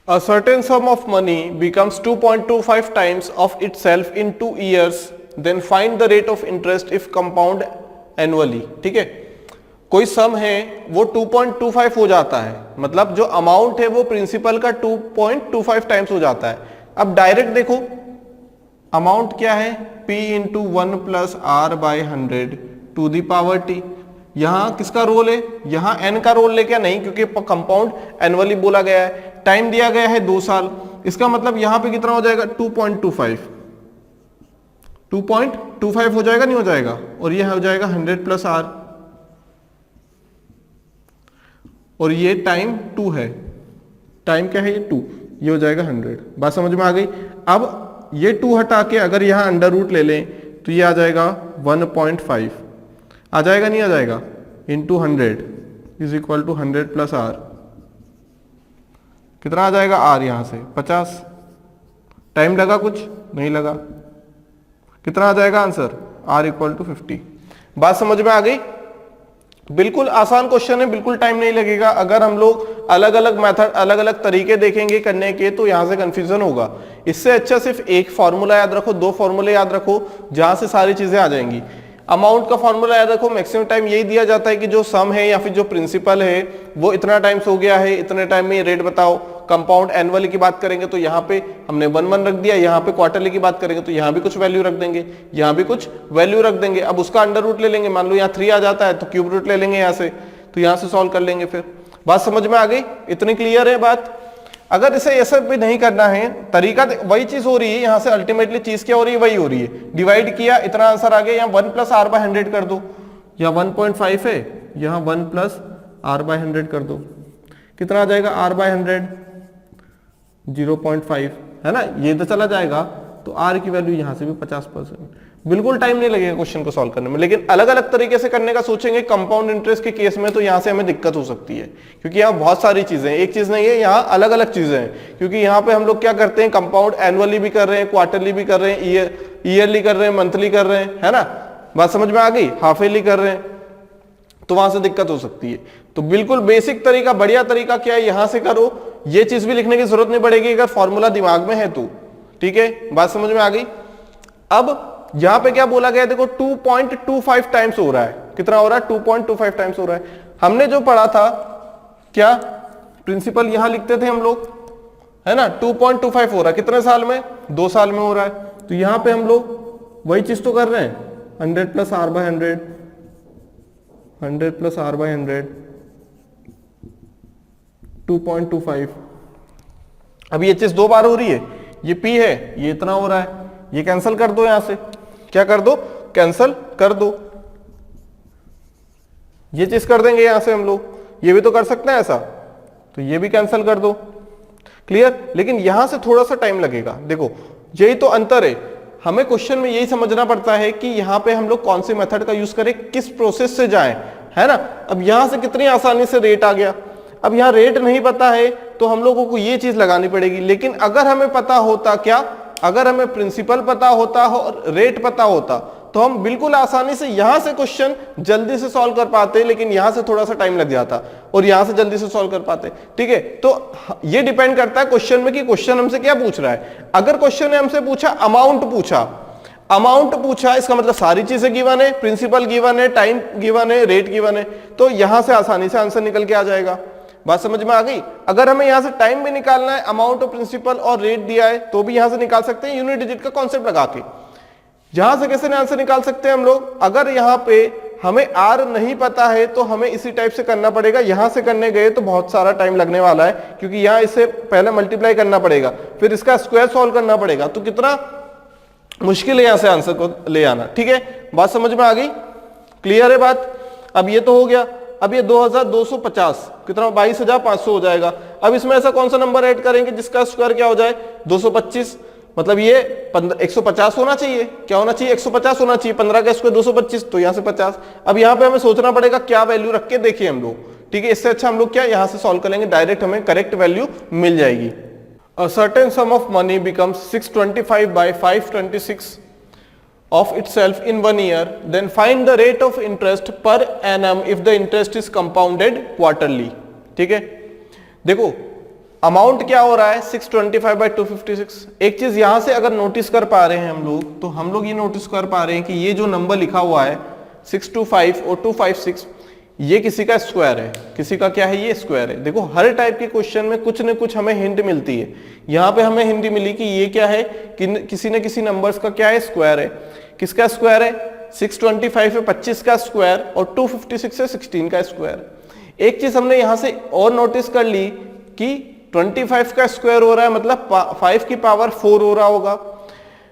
A certain sum of money becomes 2.25 times of itself in 2 years, then find the rate of interest if compound annually. ठीक है, कोई सम है वो 2.25 हो जाता है, मतलब जो अमाउंट है वो प्रिंसिपल का 2.25 टाइम्स हो जाता है। अब डायरेक्ट देखो अमाउंट क्या है, P into 1 plus r by 100 to the power t. यहां किसका रोल है, यहां n का रोल ले क्या, नहीं, क्योंकि कंपाउंड एनुअली बोला गया है, टाइम दिया गया है 2 साल। इसका मतलब यहां पे कितना हो जाएगा 2.25 हो जाएगा, नहीं हो जाएगा, और ये हो जाएगा 100 प्लस आर, और ये टाइम 2 है, टाइम क्या है ये 2, ये हो जाएगा 100। बात समझ में आ गई। अब ये 2 हटा के अगर यहां अंडर रूट ले लें तो ये आ जाएगा 1.5, आ जाएगा नहीं आ जाएगा, into 100 is equal to 100 plus r, कितना आ जाएगा आर यहां से 50। टाइम लगा कुछ नहीं लगा, कितना आ जाएगा आंसर, आर इक्वल टू 50। बात समझ में आ गई। बिल्कुल आसान क्वेश्चन है, बिल्कुल टाइम नहीं लगेगा। अगर हम लोग अलग अलग मेथड, अलग अलग तरीके देखेंगे करने के तो यहां से कंफ्यूजन होगा। इससे अच्छा सिर्फ एक फॉर्मूला याद रखो, 2 फॉर्मूले याद रखो, जहां से सारी चीजें आ जाएंगी। अमाउंट का फॉर्मूला याद रखो, मैक्सिमम टाइम यही दिया जाता है कि जो सम है या फिर जो प्रिंसिपल है वो इतना टाइम्स हो गया है, इतने टाइम में रेट बताओ। कंपाउंड एनुअली की बात करेंगे तो यहाँ पे हमने 1 रख दिया, यहाँ पे क्वार्टरली की बात करेंगे तो यहाँ भी कुछ वैल्यू रख देंगे, यहाँ भी कुछ वैल्यू रख देंगे। अब उसका अंडर रूट ले लेंगे, मान लो यहाँ 3 आ जाता है तो क्यूब रूट ले लेंगे यहाँ से, तो यहाँ से सॉल्व कर लेंगे। फिर बात समझ में आ गई, इतनी क्लियर है बात। अगर इसे ऐसा भी नहीं करना है, तरीका वही चीज हो रही है, यहां से अल्टीमेटली चीज क्या हो रही है, वही हो रही है। डिवाइड किया, इतना आंसर आ गया, यहाँ 1 प्लस आर बाय 100 कर दो, यहाँ 1.5 है, यहाँ 1 प्लस आर बाय 100 कर दो, कितना आ जाएगा आर बाय 100 0.5 है ना, ये तो चला जाएगा। तो आर की वैल्यू यहां से भी 50%। बिल्कुल टाइम नहीं लगेगा क्वेश्चन को सॉल्व करने में, लेकिन अलग अलग तरीके से करने का सोचेंगे कंपाउंड इंटरेस्ट के केस में तो यहां से हमें दिक्कत हो सकती है, क्योंकि यहाँ बहुत सारी चीजें हैं, एक चीज नहीं है, यहाँ अलग अलग चीजें हैं। क्योंकि यहाँ पे हम लोग क्या करते हैं, कंपाउंड एनुअली भी कर रहे हैं, क्वार्टरली भी कर रहे हैं, ईयरली कर रहे हैं, मंथली कर रहे हैं, है ना। बात समझ में आ गई, हाफ ईयरली कर रहे हैं, तो वहां से दिक्कत हो सकती है। तो बिल्कुल बेसिक तरीका, बढ़िया तरीका क्या है, यहां से करो, ये चीज भी लिखने की जरूरत नहीं पड़ेगी अगर फॉर्मूला दिमाग में है तो, ठीक है। बात समझ में आ गई। अब यहां पे क्या बोला गया, देखो 2.25 टाइम्स हो रहा है, कितना हो रहा है 2.25 टाइम्स हो रहा है। हमने जो पढ़ा था क्या, प्रिंसिपल यहां लिखते थे हम लोग, है ना, 2.25 हो रहा है, कितने साल में, 2 साल में हो रहा है। तो यहां पे हम लोग वही चीज तो कर रहे हैं, 100 plus r by 100, 100 plus r by 100, 2.25। अब ये चीज 2 बार हो रही है, ये पी है, ये इतना हो रहा है, ये कैंसिल कर दो, यहां से क्या कर दो, कैंसिल कर दो, ये चीज कर देंगे यहां से हम लोग, ये भी तो कर सकते हैं ऐसा, तो ये भी कैंसिल कर दो, क्लियर। लेकिन यहां से थोड़ा सा टाइम लगेगा, देखो यही तो अंतर है, हमें क्वेश्चन में यही समझना पड़ता है कि यहां पे हम लोग कौन से मेथड का यूज करें, किस प्रोसेस से जाएं, है ना। अब यहां से कितनी आसानी से रेट आ गया। अब यहां रेट नहीं पता है तो हम लोगों को ये चीज लगानी पड़ेगी, लेकिन अगर हमें पता होता, क्या, अगर हमें प्रिंसिपल पता होता और रेट पता होता तो हम बिल्कुल आसानी से यहां से क्वेश्चन जल्दी से सॉल्व कर पाते, लेकिन यहां से थोड़ा सा टाइम लग जाता और यहां से जल्दी से सॉल्व कर पाते, ठीक है। तो ये डिपेंड करता है क्वेश्चन में कि क्वेश्चन हमसे क्या पूछ रहा है। अगर क्वेश्चन ने हमसे पूछा अमाउंट पूछा, इसका मतलब सारी चीजें गिवन है, प्रिंसिपल गिवन है, टाइम गिवन है, रेट गिवन है, तो यहां से आसानी से आंसर निकल के आ जाएगा। बात समझ में आ गई। अगर हमें यहां से टाइम भी निकालना है, अमाउंट ऑफ प्रिंसिपल और रेट दिया है तो भी यहां से निकाल सकते हैं, यूनिट डिजिट का कॉन्सेप्ट लगा के। यहां से कैसे आंसर निकाल सकते हैं हम लोग, अगर यहां पे हमें आर नहीं पता है तो हमें इसी टाइप से करना पड़ेगा। यहां से करने गए तो बहुत सारा टाइम लगने वाला है, क्योंकि यहां इसे पहले मल्टीप्लाई करना पड़ेगा, फिर इसका स्क्वायर सॉल्व करना पड़ेगा, तो कितना मुश्किल है यहां से आंसर को ले आना, ठीक है। बात समझ में आ गई, क्लियर है बात। अब ये तो हो गया। अब ये 2250 कितना, 22,500 हो जाएगा। अब इसमें ऐसा कौन सा नंबर ऐड करेंगे जिसका स्क्वायर क्या हो जाए 225, मतलब ये 150 होना चाहिए, क्या होना चाहिए 150 होना चाहिए, 15 का स्क्वायर 225, तो यहाँ से 50। अब यहाँ पे हमें सोचना पड़ेगा क्या वैल्यू रख के देखिए हम लोग, ठीक है। इससे अच्छा हम लोग क्या यहाँ से सॉल्व कर लेंगे, डायरेक्ट हमें करेक्ट वैल्यू मिल जाएगी। A certain sum of money becomes 625 by 526 of itself in 1 year, then find the rate of interest per annum if the interest is compounded quarterly, ठीक है। देखो अमाउंट क्या हो रहा है 625/256। एक चीज यहां से अगर नोटिस कर पा रहे हैं हम लोग, तो हम लोग ये नोटिस कर पा रहे हैं कि ये जो नंबर लिखा हुआ है 625 और 256, ये किसी का स्क्वायर है। किसी का क्या है, ये स्क्वायर है। देखो हर टाइप के क्वेश्चन में कुछ न कुछ हमें हिंट मिलती है। यहाँ पे हमें हिंट मिली कि ये क्या है, कि किसी न किसी नंबर्स का क्या है, स्क्वायर है। किसका स्क्वायर है, 625 है 25 का स्क्वायर, और 256 है 16 का स्क्वायर। एक चीज हमने यहां से और नोटिस कर ली कि 25 का स्क्वायर हो रहा है, मतलब 5 की पावर 4 हो रहा होगा।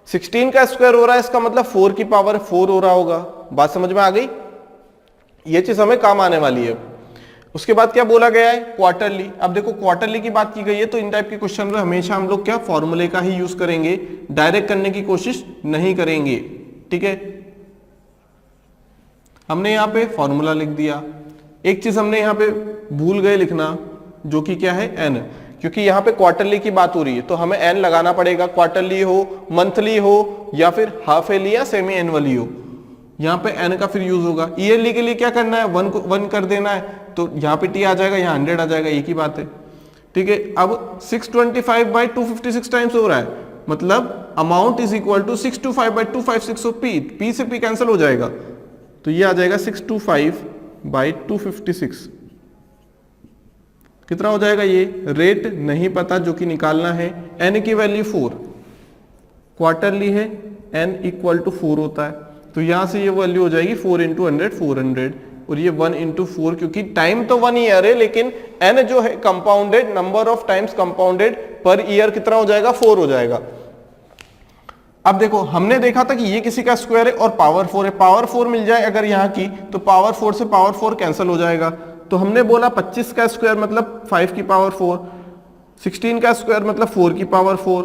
16 का स्क्वायर हो रहा है, इसका मतलब 4 की पावर 4 हो रहा होगा। बात समझ में आ गई, ये चीज हमें काम आने वाली है। उसके बाद क्या बोला गया है, क्वार्टरली। अब देखो क्वार्टरली की बात की गई है, तो इन टाइप के क्वेश्चन में हमेशा हम लोग क्या फॉर्मूले का ही यूज करेंगे, डायरेक्ट करने की कोशिश नहीं करेंगे। ठीक है, हमने यहाँ पे फॉर्मूला लिख दिया। एक चीज हमने यहाँ पे भूल गए लिखना, जो कि क्या है, एन, क्योंकि यहाँ पे क्वार्टरली की बात हो रही है तो हमें एन लगाना पड़ेगा। क्वार्टरली हो, मंथली हो, या फिर हाफ एयरली या सेमी एनुअली हो, यहाँ पे एन का फिर यूज होगा। ईयरली के लिए क्या करना है, 1 कर देना है, तो यहाँ पे टी आ जाएगा, यहाँ 100 आ जाएगा, एक ही बात है। ठीक है, अब 625/256 टाइम्स हो रहा है, मतलब amount is equal to 625/256। P से पी कैंसिल हो जाएगा, तो ये आ जाएगा 625/256। कितना हो जाएगा, ये रेट नहीं पता, जो कि निकालना है। एन की वैल्यू 4, क्वार्टरली है, एन इक्वल टू 4 होता है, तो यहां से ये वैल्यू हो जाएगी 4 × 100 400, और ये 1 × 4, क्योंकि टाइम तो 1 ईयर है, लेकिन एन जो है compounded, number of times compounded per year कितना हो जाएगा, 4 हो जाएगा। अब देखो हमने देखा था कि ये किसी का स्क्वायर है और पावर 4 है। पावर 4 मिल जाए अगर यहाँ की, तो पावर 4 से पावर 4 कैंसिल हो जाएगा। तो हमने बोला 25 का स्क्वायर मतलब 5 की पावर 4, 16 का स्क्वायर मतलब 4 की पावर 4,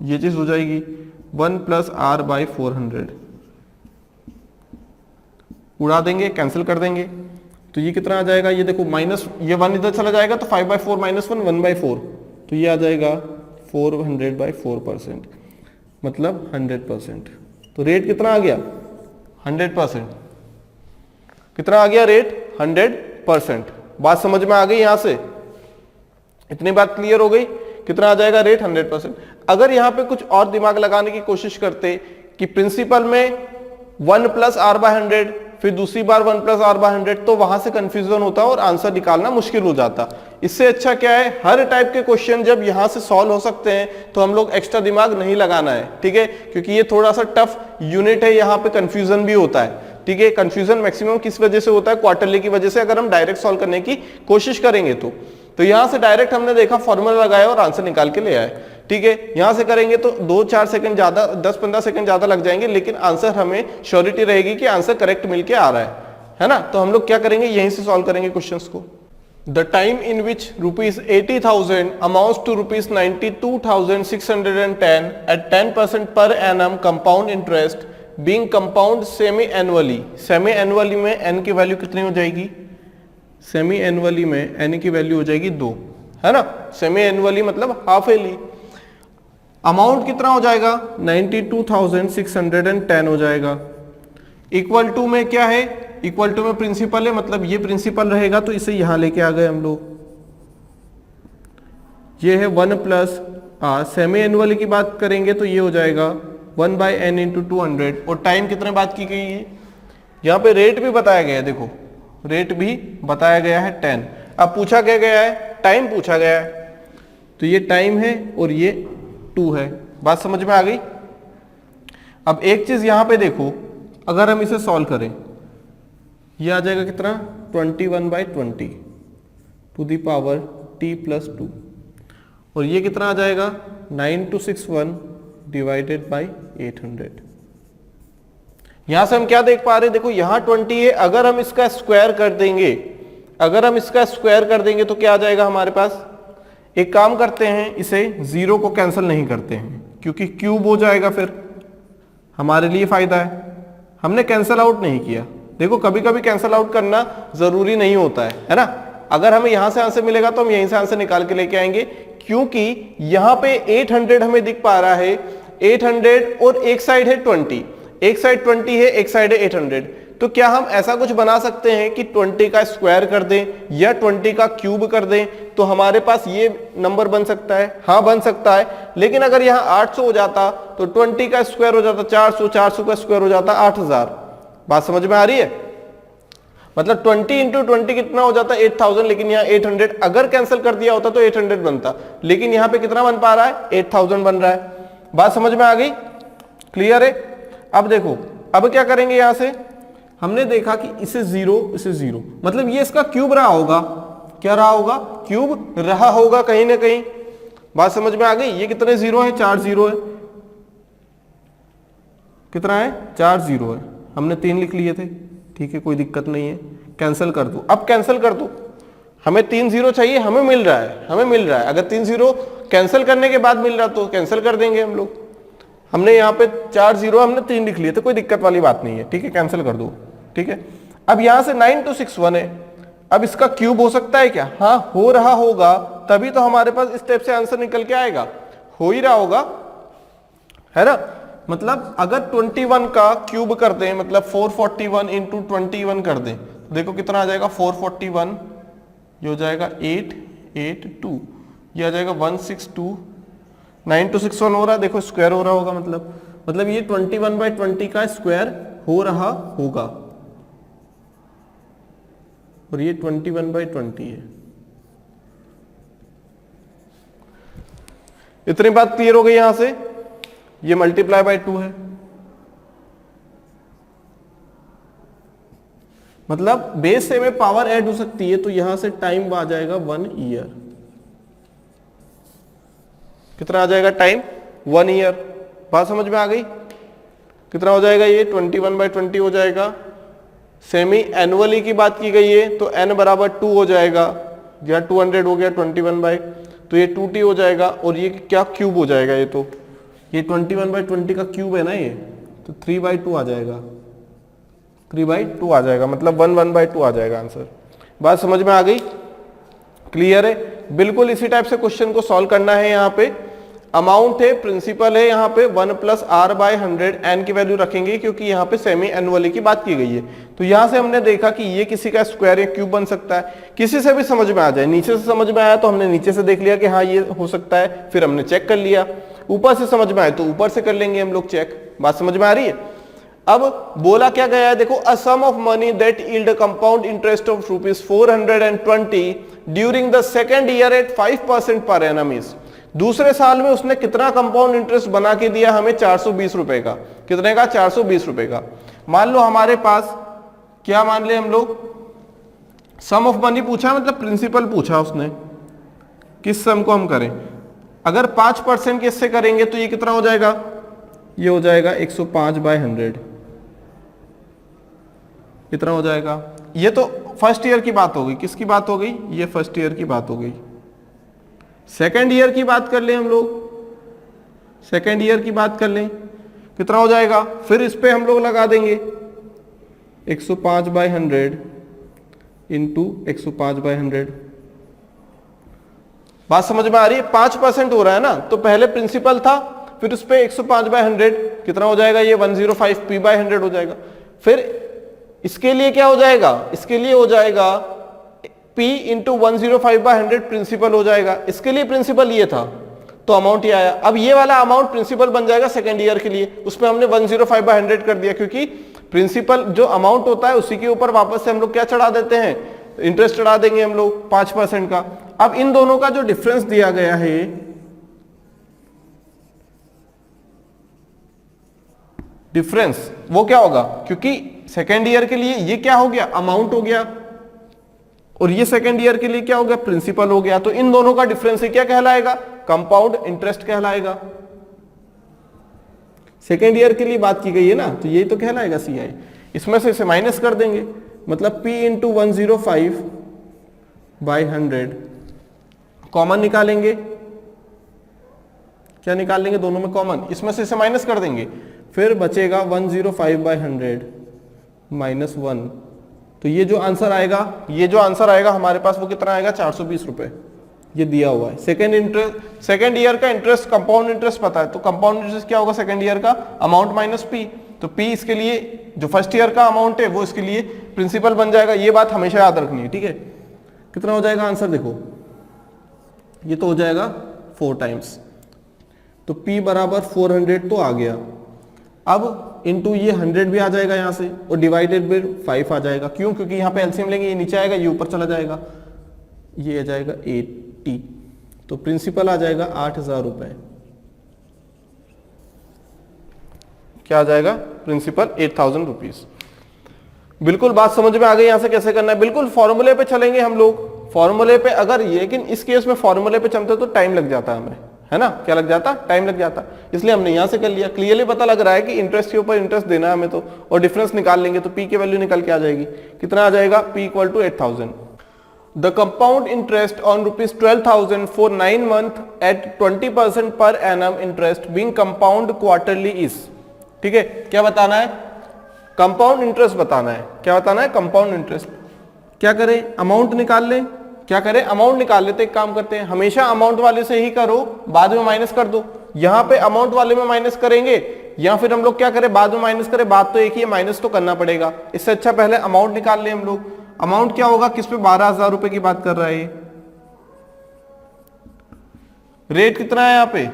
ये चीज हो जाएगी 1 + r/400। उड़ा देंगे, कैंसिल कर देंगे, तो ये कितना आ जाएगा, ये देखो माइनस, ये 1 इधर चला जाएगा, तो 5/4 - 1 1/4, तो ये आ जाएगा 400/4%, मतलब 100%। तो रेट कितना आ गया, 100%। कितना आ गया रेट, 100%। बात समझ में आ गई, यहां से इतनी बात क्लियर हो गई। कितना आ जाएगा रेट, 100%। अगर यहां पे कुछ और दिमाग लगाने की कोशिश करते कि प्रिंसिपल में 1 + r/100, फिर दूसरी बार 1 + r/100, तो वहां से कंफ्यूजन होता और आंसर निकालना मुश्किल हो जाता। इससे अच्छा क्या है, हर टाइप के क्वेश्चन जब यहां से सॉल्व हो सकते हैं, तो हम लोग एक्स्ट्रा दिमाग नहीं लगाना है। ठीक है, क्योंकि ये थोड़ा सा टफ यूनिट है, यहाँ पे कंफ्यूजन भी होता है। ठीक है, कंफ्यूजन मैक्सिमम किस वजह से होता है, क्वार्टरली की वजह से, अगर हम डायरेक्ट सॉल्व करने की कोशिश करेंगे तो यहां से डायरेक्ट हमने देखा, फॉर्मूला लगाया और आंसर निकाल के ले आए। ठीक है, यहां से करेंगे तो 2-4 सेकंड ज्यादा, 10-15 सेकंड ज्यादा लग जाएंगे, लेकिन आंसर हमें श्योरिटी रहेगी कि आंसर करेक्ट मिलके आ रहा है ना। तो हम लोग क्या करेंगे, यहीं से सॉल्व करेंगे क्वेश्चंस को। The time in which ₹80,000 amounts to ₹92,610 at 10% per annum compound interest being compound semi annually। Semi annually में n की वैल्यू कितनी हो जाएगी, सेमी एनुअली में n की वैल्यू हो जाएगी 2, है ना। सेमी एनुअली मतलब हाफ एयरली। अमाउंट कितना हो जाएगा, 92,610 हो जाएगा। इक्वल टू में क्या है, इक्वल टू में प्रिंसिपल है, मतलब ये प्रिंसिपल रहेगा, तो इसे यहां लेके आ गए हम लोग। ये है 1 + r। सेमी एनुअली की बात करेंगे तो ये हो जाएगा 1/n × 200। और टाइम कितने बात की गई है, यहाँ पे रेट भी बताया गया है, देखो रेट भी बताया गया है 10। अब पूछा क्या गया है, टाइम पूछा गया है, तो ये टाइम है और ये 2 है। बात समझ में आ गई। अब एक चीज यहां पे देखो, अगर हम इसे सॉल्व करें, ये आ जाएगा कितना, 21/20 टू द पावर t + 2, और ये कितना आ जाएगा, 9261 डिवाइडेड बाई 800। यहां से हम क्या देख पा रहे हैं, देखो यहां 20 है, अगर हम इसका स्क्वायर कर देंगे, अगर हम इसका स्क्वायर कर देंगे तो क्या आ जाएगा हमारे पास। एक काम करते हैं, इसे 0 को कैंसिल नहीं करते हैं, क्योंकि क्यूब हो जाएगा, फिर हमारे लिए फायदा है। हमने कैंसिल आउट नहीं किया। देखो कभी कभी कैंसिल आउट करना जरूरी नहीं होता है ना। अगर हमें यहां से आंसर मिलेगा तो हम यहीं से आंसर निकाल के लेके आएंगे, क्योंकि यहां पे 800 हमें दिख पा रहा है, 800 और एक साइड है 20, एक साइड 20 है, एक साइड है 800, तो क्या हम ऐसा कुछ बना सकते हैं कि 20 का स्क्वायर कर दें या 20 का क्यूब कर दें तो हमारे पास ये नंबर बन सकता है? हाँ बन सकता है, लेकिन अगर यहाँ 800 हो जाता तो 20 का स्क्वायर हो जाता 400, 400 का स्क्वायर हो जाता 8000। बात समझ में आ रही है? मतलब 20 इंटू 20 कितना हो जाता है? 8000, लेकिन यहाँ 800। अगर कैंसिल कर दिया होता तो 800 बनता, लेकिन यहाँ पे कितना बन पा रहा है? 8000 बन रहा है। बात समझ में आ गई? क्लियर है? अब देखो, अब क्या करेंगे, यहां से हमने देखा कि इसे जीरो, मतलब ये इसका क्यूब रहा होगा। क्या रहा होगा? क्यूब रहा होगा कहीं ना कहीं। बात समझ में आ गई? ये कितने जीरो है? 4 जीरो है। कितना है? 4 जीरो है। हमने 3 लिख लिए थे, ठीक है, कोई दिक्कत नहीं है। कैंसिल कर दो, अब कैंसिल कर दो। हमें 3 जीरो चाहिए, हमें मिल रहा है, अगर 3 जीरो कैंसिल करने के बाद मिल रहा तो कैंसिल कर देंगे हम लोग। हमने यहाँ पे 4 जीरो, हमने 3 लिख लिए थे, कोई दिक्कत वाली बात नहीं है, ठीक है, कैंसिल कर दो। ठीक है, अब यहां से 9261 है। अब इसका क्यूब हो सकता है क्या? हाँ हो रहा होगा, तभी तो हमारे पास इस टाइप से आंसर निकल के आएगा। हो ही रहा होगा, है ना? मतलब अगर 21 का क्यूब कर दें, मतलब 441 इंटू 21 कर दें, तो देखो कितना आ जाएगा? 441, ये हो जाएगा 882, ये आ जाएगा 162, 9261 हो रहा है, देखो स्क्वायर हो रहा होगा, मतलब ये 21/20 का स्क्वायर हो रहा होगा, और ये 21/20 है। इतनी बात क्लियर हो गई? यहां से ये मल्टीप्लाई बाय 2 है, मतलब बेस से में पावर ऐड हो सकती है, तो यहां से टाइम आ जाएगा 1 ईयर। कितना आ जाएगा टाइम? 1 ईयर। बात समझ में आ गई? कितना हो जाएगा? ये 21/20 हो जाएगा। सेमी एनुअली की बात की गई है तो n बराबर 2 हो जाएगा, या 200 हो गया 21 तो ये 2t हो जाएगा, और ये क्या क्यूब हो जाएगा? ये तो ये 21/20 का क्यूब है ना, ये तो 3/2 आ जाएगा, 3/2 आ जाएगा, मतलब 1/2 आ जाएगा आंसर। बात समझ में आ गई? क्लियर है? बिल्कुल इसी टाइप से क्वेश्चन को सॉल्व करना है। यहाँ पे अमाउंट है, प्रिंसिपल है, यहाँ पे 1 + r/100 n की वैल्यू रखेंगे, क्योंकि यहाँ पे सेमी एनुअली की बात की गई है। तो यहाँ से हमने देखा कि ये किसी का स्क्वायर या क्यूब बन सकता है, किसी से भी समझ में आ जाए। नीचे से समझ में आया तो हमने नीचे से देख लिया कि हाँ ये हो सकता है, फिर हमने चेक कर लिया। ऊपर से समझ में आए तो ऊपर से कर लेंगे हम लोग चेक। बात समझ में आ रही है? अब बोला क्या गया है, देखो, a sum of money that yield compound interest of ₹420 during the second year at 5% per annum is. दूसरे साल में उसने कितना कंपाउंड इंटरेस्ट बना के दिया हमें? 420 रुपए का। कितने का? 420 रुपए का। मान लो हमारे पास क्या मान ले हम लोग, सम ऑफ मनी पूछा, मतलब प्रिंसिपल पूछा उसने, किस सम को हम करें। अगर 5% के इससे करेंगे तो ये कितना हो जाएगा? ये हो जाएगा 105/100। कितना हो जाएगा? ये तो फर्स्ट ईयर की बात हो गई। किसकी बात हो गई? ये फर्स्ट ईयर की बात हो गई। सेकेंड ईयर की बात कर ले हम लोग, सेकेंड ईयर की बात कर लें, कितना हो जाएगा? फिर इस पे हम लोग लगा देंगे 105/100 इंटू 105/100। बात समझ में आ रही है? 5% हो रहा है ना, तो पहले प्रिंसिपल था, फिर उस पे 105/100 कितना हो जाएगा? ये 105p/100 हो जाएगा। फिर इसके लिए क्या हो जाएगा? इसके लिए हो जाएगा p इंटू 105/100 प्रिंसिपल हो जाएगा। इसके लिए प्रिंसिपल ये था, तो अमाउंट ये आया। अब ये वाला अमाउंट प्रिंसिपल बन जाएगा सेकेंड ईयर के लिए, उसमें हमने 105/100 कर दिया, क्योंकि प्रिंसिपल जो अमाउंट होता है उसी के ऊपर वापस से हम लोग क्या चढ़ा देते हैं? इंटरेस्ट चढ़ा देंगे हम लोग 5% का। अब इन दोनों का जो डिफरेंस दिया गया है, डिफरेंस वो क्या होगा? क्योंकि सेकेंड ईयर के लिए ये क्या हो गया? अमाउंट हो गया, और ये सेकेंड ईयर के लिए क्या हो गया? प्रिंसिपल हो गया। तो इन दोनों का डिफरेंस क्या कहलाएगा? कंपाउंड इंटरेस्ट कहलाएगा। सेकेंड ईयर के लिए बात की गई है ना, तो ये तो कहलाएगा CI। इसमें से इसे माइनस कर देंगे, मतलब p इंटू 105/100 कॉमन निकालेंगे। क्या निकाल लेंगे? दोनों में कॉमन, इसमें से इसे माइनस कर देंगे, फिर बचेगा 105/100 माइनस 1। तो ये जो आंसर आएगा हमारे पास वो कितना आएगा? 420 रुपए। ये दिया हुआ है। सेकेंड ईयर का इंटरेस्ट, कंपाउंड इंटरेस्ट पता है, तो कंपाउंड इंटरेस्ट क्या होगा सेकेंड ईयर का? Amount minus p। तो p इसके लिए जो फर्स्ट ईयर का अमाउंट है वो इसके लिए प्रिंसिपल बन जाएगा। ये बात हमेशा याद रखनी है, ठीक है। कितना हो जाएगा आंसर देखो, ये तो हो जाएगा 4 टाइम्स, तो P बराबर 400 तो आ गया। अब इनटू ये 100 भी आ जाएगा यहाँ से और डिवाइडेड बाय 5 आ जाएगा। क्यों? क्योंकि यहाँ पे एलसीएम लेंगे, ये नीचे आएगा, ये ऊपर चला जाएगा, ये आ जाएगा 80, तो प्रिंसिपल आ जाएगा 8000 रुपए। क्या आ जाएगा? Principal 8000 rupees. बिल्कुल बात समझ में आ गई यहां से कैसे करना है। बिल्कुल फॉर्मूले पे चलेंगे हम लोग, फॉर्मूले पे अगर ये, लेकिन इस केस में फॉर्मूले पे चलते तो टाइम लग जाता हमें, है ना। क्या लग जाता? टाइम लग जाता। इसलिए हमने यहां से कर लिया। क्लियरली पता लग रहा है कि इंटरेस्ट के ऊपर इंटरेस्ट देना है हमें तो, और डिफरेंस निकाल लेंगे तो पी की वैल्यू निकल के आ जाएगी। कितना आ जाएगा? P equal to 8000। The compound interest on ₹12,000 for 9 month at 20% per annum interest being compounded quarterly is. ठीक है, क्या बताना है? कंपाउंड इंटरेस्ट बताना है। क्या बताना है? Compound interest. क्या करें? अमाउंट निकाल लें। क्या करें? अमाउंट निकाल लेते। एक काम करते हैं, हमेशा अमाउंट वाले से ही करो, बाद में माइनस कर दो। यहां पे अमाउंट वाले में माइनस करेंगे या फिर हम लोग क्या करें, बाद में माइनस करें, बात तो एक ही है, माइनस तो करना पड़ेगा। इससे अच्छा पहले अमाउंट निकाल लें हम लोग। अमाउंट क्या होगा? किस पे? 12,000 रुपए की बात कर रहा है ये। रेट कितना है यहाँ पे?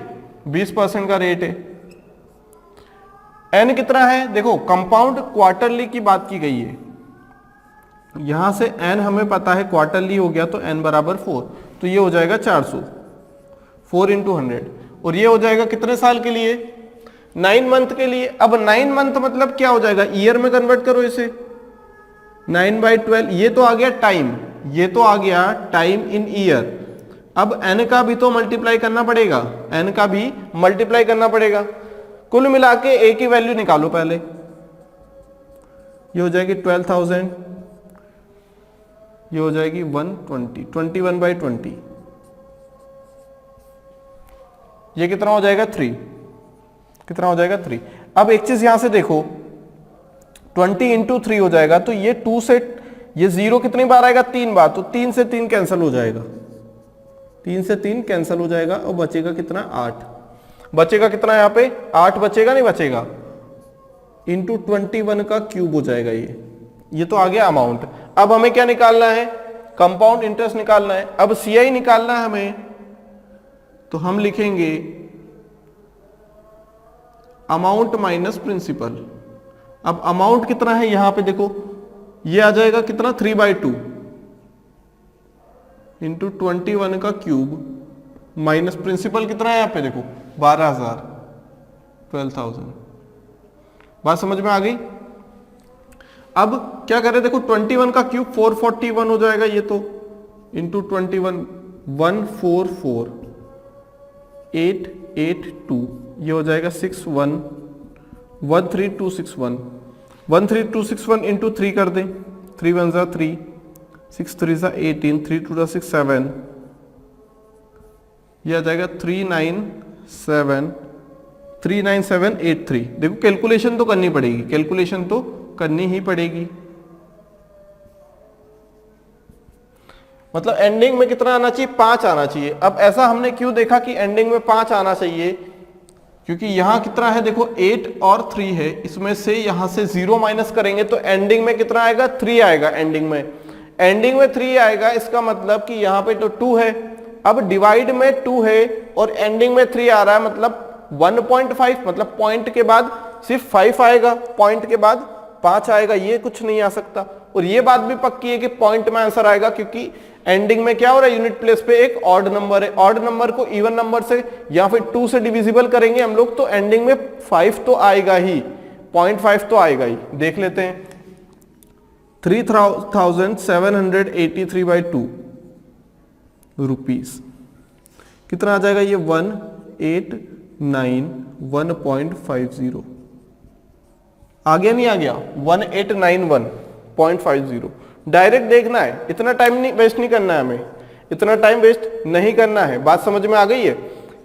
20% का रेट है। एन कितना है? देखो कंपाउंड क्वार्टरली की बात की गई है, यहां से एन हमें पता है क्वार्टरली हो गया, तो एन बराबर 4, तो ये हो जाएगा 400, 4 इंटू 100, और ये हो जाएगा कितने साल के लिए? 9 मंथ के लिए। अब 9 मंथ मतलब क्या हो जाएगा? ईयर में कन्वर्ट करो इसे, 9/12। ये तो आ गया टाइम, ये तो आ गया टाइम इन ईयर। अब एन का भी तो मल्टीप्लाई करना पड़ेगा, एन का भी मल्टीप्लाई करना पड़ेगा। कुल मिला के ए की वैल्यू निकालो पहले, ये हो जाएगी 12,000, ये हो जाएगी 120, 21/20, ये कितना हो जाएगा? 3। कितना हो जाएगा? 3। अब एक चीज यहां से देखो, 20 इंटू 3 हो जाएगा, तो ये 2 से ये 0 कितनी बार आएगा? 3 बार, तो 3 से 3 कैंसिल हो जाएगा, 3 से 3 कैंसिल हो जाएगा, और बचेगा कितना? 8। बचेगा कितना यहाँ पे? 8 बचेगा, नहीं बचेगा? इंटू 21 का क्यूब हो जाएगा ये तो आ गया अमाउंट। अब हमें क्या निकालना है? कंपाउंड इंटरेस्ट निकालना है। अब सीआई निकालना है हमें, तो हम लिखेंगे अमाउंट माइनस प्रिंसिपल। अब अमाउंट कितना है यहां पे देखो, ये आ जाएगा कितना? 3/2 इंटू 21 का क्यूब माइनस प्रिंसिपल कितना है यहाँ पे देखो? 12,000, 12,000। बात समझ में आ गई? अब क्या करें? देखो 21 का क्यूब 441 हो जाएगा ये तो, इंटू 21, 144, 882, ये हो जाएगा 61, 13261, 13261 इंटू 3 कर दें, 3 1 जा 3, 6 3 जा 18, 3 2 जा 6 7, यह आ जाएगा 39783। देखो कैलकुलेशन तो करनी पड़ेगी, कैलकुलेशन तो करनी ही पड़ेगी। मतलब एंडिंग में कितना आना चाहिए? 5 आना चाहिए। अब ऐसा हमने क्यों देखा कि एंडिंग में 5 आना चाहिए? क्योंकि यहां कितना है देखो, 8 और 3 है, इसमें से यहां से 0 माइनस करेंगे तो एंडिंग में कितना आएगा? 3 आएगा। एंडिंग में 3 आएगा। इसका मतलब कि यहां पे तो 2 है, अब डिवाइड में 2 है और एंडिंग में 3 आ रहा है, मतलब 1.5, मतलब पॉइंट के बाद सिर्फ 5 आएगा, पॉइंट के बाद 5 आएगा, ये कुछ नहीं आ सकता। और ये बात भी पक्की है कि पॉइंट में आंसर आएगा, क्योंकि एंडिंग में क्या हो रहा है? यूनिट प्लेस पे एक ऑड नंबर है। ऑड नंबर को इवन नंबर से या फिर 2 से डिविजिबल करेंगे हम लोग, तो एंडिंग में 5 तो आएगा ही, 0.5 तो आएगा ही। देख लेते हैं, 3,783/2 रुपीस कितना आ जाएगा? ये 1,891.50 आ गया, नहीं आ गया? 1,891.50। डायरेक्ट देखना है, इतना टाइम नहीं वेस्ट नहीं करना है हमें, इतना टाइम वेस्ट नहीं करना है। बात समझ में आ गई है?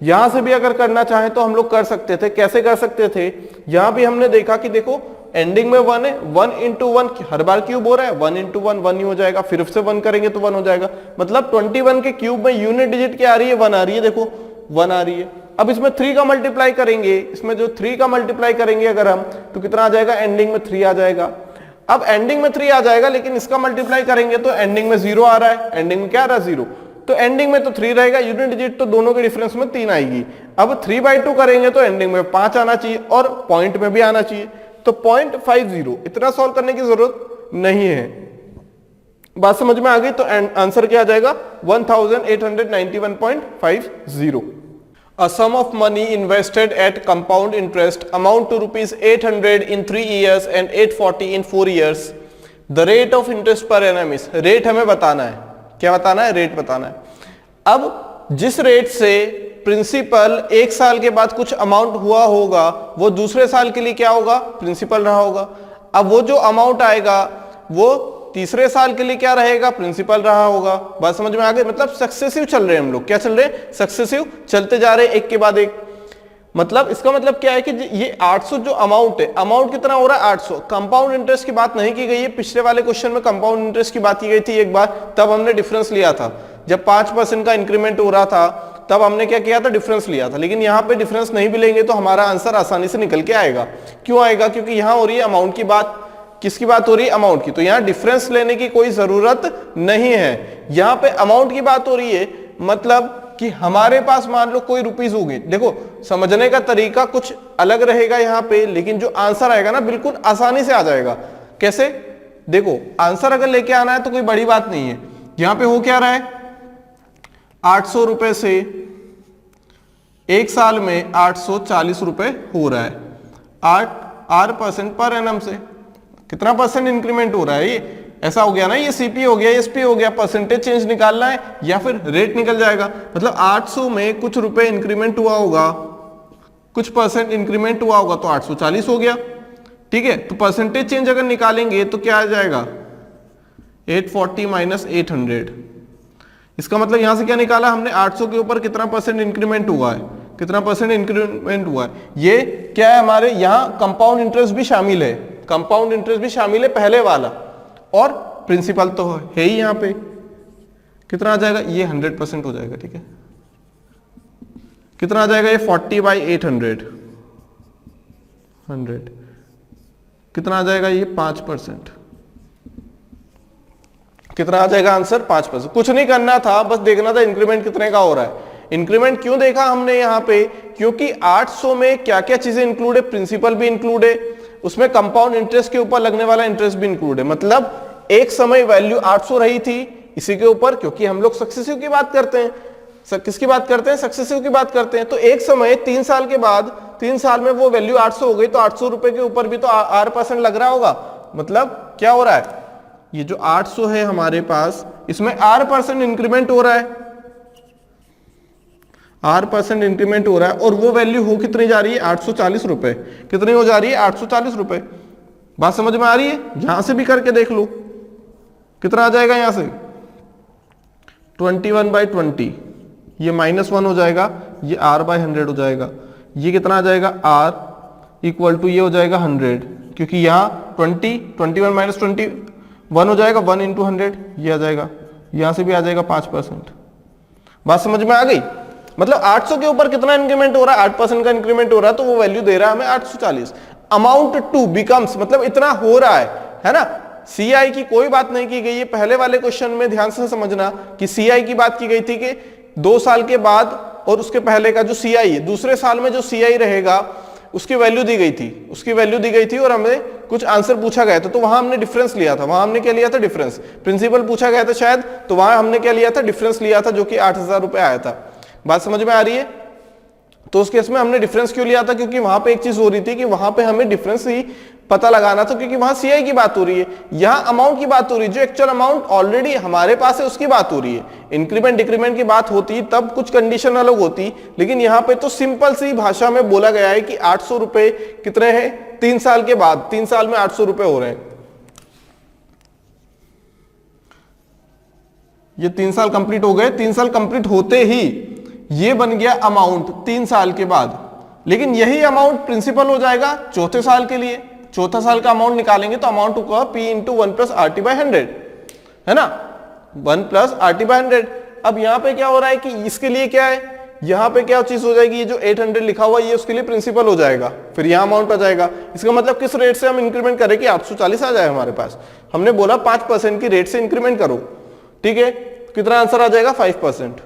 यहां से भी अगर करना चाहे तो हम लोग कर सकते थे। कैसे कर सकते थे? यहां भी हमने देखा कि देखो एंडिंग में 1 है, 1 इंटू 1 हर बार क्यूब हो रहा है, 1 इंटू 1 1 ही हो जाएगा, फिर से 1 करेंगे तो 1 हो जाएगा। मतलब 21 के क्यूब में यूनिट डिजिट क्या आ रही है? 1 आ रही है। देखो 1 आ रही है, अब इसमें 3 का मल्टीप्लाई करेंगे, इसमें जो 3 का मल्टीप्लाई करेंगे अगर हम, तो कितना आ जाएगा, एंडिंग में 3 आ जाएगा। अब एंडिंग में 3 आ जाएगा, लेकिन इसका मल्टीप्लाई करेंगे तो एंडिंग में 0 आ रहा है, एंडिंग में क्या आ रहा है, 0, तो एंडिंग में तो 3 रहेगा, यूनिट डिजिट तो दोनों के डिफरेंस में 3 आएगी। अब 3/2 करेंगे तो एंडिंग में 5 आना चाहिए और पॉइंट में भी आना चाहिए, तो 0.50। इतना सॉल्व करने की जरूरत नहीं है। बात समझ में आ गई? तो आंसर क्या आ जाएगा, 1891.50। A sum of money invested at compound interest amount to rupees 800 in 3 years and 840 in 4 years. The rate of interest per annum is, rate हमें बताना है, क्या बताना है, रेट बताना है। अब जिस रेट से प्रिंसिपल 1 साल के बाद कुछ अमाउंट हुआ होगा, वो दूसरे साल के लिए क्या होगा, प्रिंसिपल रहा होगा। अब वो जो अमाउंट आएगा वो तीसरे साल के लिए क्या रहेगा, प्रिंसिपल रहा होगा। बात समझ में आ गई? मतलब सक्सेसिव चल रहे हैं हम लोग, क्या चल रहे हैं, सक्सेसिव चलते जा रहे हैं एक के बाद एक। मतलब इसका मतलब क्या है कि ये 800 जो अमाउंट है, अमाउंट कितना हो रहा है, 800। कंपाउंड इंटरेस्ट की बात नहीं की गई है, पिछले वाले क्वेश्चन में कंपाउंड इंटरेस्ट की बात की गई थी एक बार, तब हमने डिफरेंस लिया था। जब 5% का इंक्रीमेंट हो रहा था तब हमने क्या किया था, डिफरेंस लिया था। लेकिन यहाँ पे डिफरेंस नहीं भी लेंगे तो हमारा आंसर आसानी से निकल के आएगा। क्यों आएगा? क्योंकि यहाँ हो रही है अमाउंट की बात। किसकी बात हो रही है, अमाउंट की। तो यहाँ डिफरेंस लेने की कोई जरूरत नहीं है, यहाँ पे अमाउंट की बात हो रही है। मतलब कि हमारे पास मान लो कोई रुपीस होगी, देखो समझने का तरीका कुछ अलग रहेगा यहाँ पे, लेकिन जो आंसर आएगा ना बिल्कुल आसानी से आ जाएगा। कैसे? देखो आंसर अगर लेके आना है तो कोई बड़ी बात नहीं है। यहाँ पे हो क्या रहा है, 800 रुपए से 1 साल में 840 रुपए हो रहा है। 8% पर एनम से कितना परसेंट इंक्रीमेंट हो रहा है, ये ऐसा हो गया ना, ये सीपी हो गया, एसपी हो गया, परसेंटेज चेंज निकालना है या फिर रेट निकल जाएगा। मतलब 800 में कुछ रुपए इंक्रीमेंट हुआ होगा, कुछ परसेंट इंक्रीमेंट हुआ होगा तो 840 हो गया। ठीक है, तो परसेंटेज चेंज अगर निकालेंगे तो क्या आ जाएगा, 840 माइनस 800। इसका मतलब यहां से क्या निकाला हमने, 800 के ऊपर कितना परसेंट इंक्रीमेंट हुआ है, कितना परसेंट इंक्रीमेंट हुआ है। ये क्या है, हमारे यहां कंपाउंड इंटरेस्ट भी शामिल है, कंपाउंड इंटरेस्ट भी शामिल है पहले वाला, और प्रिंसिपल तो है ही। यहां पे कितना आ जाएगा, ये 100% हो जाएगा। ठीक है, कितना आ जाएगा, ये 40/800, 100 कितना आ जाएगा, ये 5%। कितना आ जाएगा आंसर, 5%। कुछ नहीं करना था, बस देखना था इंक्रीमेंट कितने का हो रहा है। इंक्रीमेंट क्यों देखा हमने यहाँ पे, क्योंकि 800 में क्या क्या चीजें इंक्लूड है, प्रिंसिपल भी इंक्लूड है, उसमें कंपाउंड इंटरेस्ट के ऊपर लगने वाला इंटरेस्ट भी इंक्लूड है। मतलब एक समय वैल्यू 800 रही थी इसी के ऊपर, क्योंकि हम लोग सक्सेसिव की बात करते हैं, किसकी बात करते हैं, सक्सेसिव की बात करते हैं। तो एक समय 3 साल के बाद, 3 साल में वो वैल्यू 800 हो गई, तो 800 रुपए के ऊपर भी तो R% लग रहा होगा। मतलब क्या हो रहा है, ये जो 800 है हमारे पास, इसमें R% इंक्रीमेंट हो रहा है, R% इंक्रीमेंट हो रहा है, और वो वैल्यू हो कितनी जा रही है, 840 रुपए। कितनी हो जा रही है, 840 रुपए। बात समझ में आ रही है? यहां से भी करके देख लो कितना आ जाएगा, यहां से 21/20, ये -1 हो जाएगा, ये R/100 हो जाएगा। ये कितना आ जाएगा, R इक्वल टू ये हो जाएगा 100, क्योंकि यहाँ 21 माइनस 21 हो जाएगा, 1 × 100 ये आ जाएगा, यहां से भी आ जाएगा 5%। बात समझ में आ गई? मतलब 800 के ऊपर कितना इंक्रीमेंट हो रहा है, 8% का इंक्रीमेंट हो रहा है, तो वो वैल्यू दे रहा है हमें 840। अमाउंट टू बिकम्स, मतलब इतना हो रहा है ना। सीआई की कोई बात नहीं की गई है। पहले वाले क्वेश्चन में ध्यान से समझना कि सीआई की बात की गई थी कि 2 साल के बाद और उसके पहले का जो सीआई है, दूसरे साल में जो सीआई रहेगा उसकी वैल्यू दी गई थी, उसकी वैल्यू दी गई थी, और हमें कुछ आंसर पूछा गया था, तो वहां हमने डिफरेंस लिया था। वहां हमने क्या लिया था, डिफरेंस। प्रिंसिपल पूछा गया था शायद, तो वहां हमने क्या लिया था, डिफरेंस लिया था, जो कि 8000 रुपए आया था। बात समझ में आ रही है? तो उस केस में हमने डिफरेंस क्यों लिया था, क्योंकि वहां पे एक चीज हो रही थी कि वहां पे हमें डिफरेंस ही पता लगाना था, क्योंकि वहां सीआई की बात हो रही है, यहां अमाउंट की बात हो रही है, जो एक्चुअल अमाउंट ऑलरेडी हमारे पास है उसकी बात हो रही है। इंक्रीमेंट डिक्रीमेंट की बात होती तब कुछ कंडीशन अलग होती, लेकिन यहां पे तो सिंपल सी भाषा में बोला गया है कि 800 रुपए कितने हैं, 3 साल के बाद, 3 साल में 800 रुपए हो रहे हैं। ये 3 साल कंप्लीट हो गए, 3 साल कंप्लीट होते ही ये बन गया अमाउंट 3 साल के बाद। लेकिन यही अमाउंट प्रिंसिपल हो जाएगा चौथे साल के लिए। चौथा साल का अमाउंट निकालेंगे तो अमाउंट होगा P × 1 + RT/100, है ना, 1 + RT/100। अब यहां पे क्या हो रहा है कि इसके लिए क्या है, यहाँ पे क्या चीज हो जाएगी, ये जो 800 लिखा हुआ ये उसके लिए प्रिंसिपल हो जाएगा, फिर यहाँ अमाउंट आ जाएगा। इसका मतलब किस रेट से हम इंक्रीमेंट करें कि 840 आ जाए हमारे पास। हमने बोला 5% की रेट से इंक्रीमेंट करो, ठीक है, कितना आंसर आ जाएगा 5%।